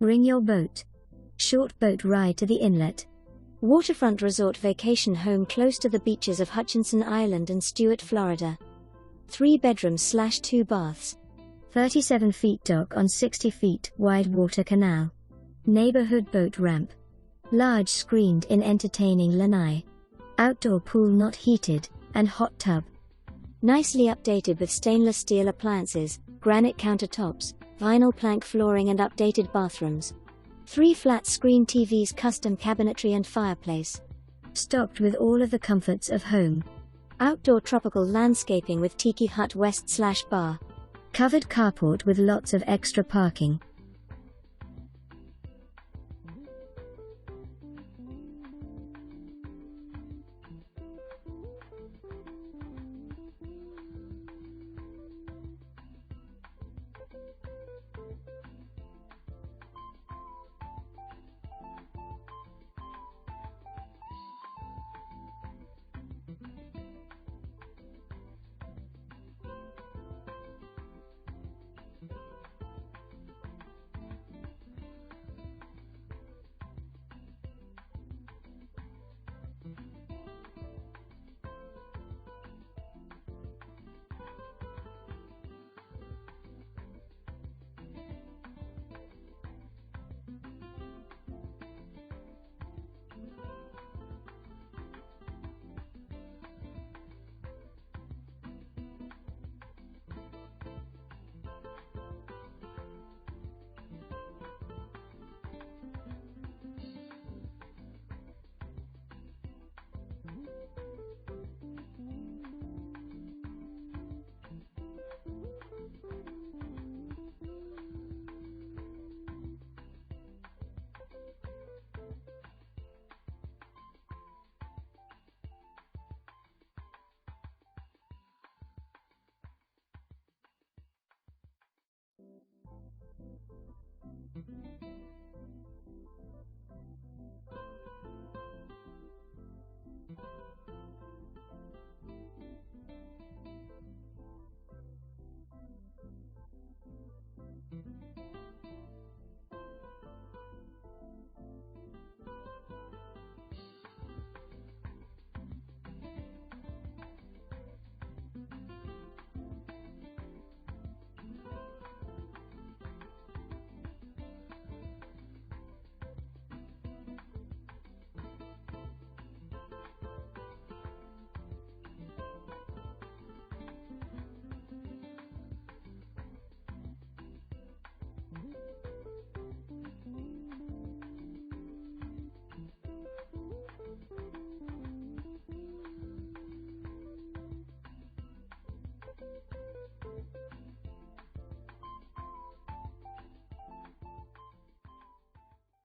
Bring your boat. Short boat ride to the inlet. Waterfront resort vacation home close to the beaches of Hutchinson Island and Stuart, Florida. 3 bedrooms/2 baths. 37 feet dock on 60 feet wide water canal. Neighborhood boat ramp. Large screened-in entertaining lanai. Outdoor pool not heated, and hot tub. Nicely updated with stainless steel appliances, granite countertops, vinyl plank flooring and updated bathrooms. 3 flat-screen TVs, custom cabinetry and fireplace. Stocked with all of the comforts of home. Outdoor tropical landscaping with Tiki Hut West/bar. Covered carport with lots of extra parking.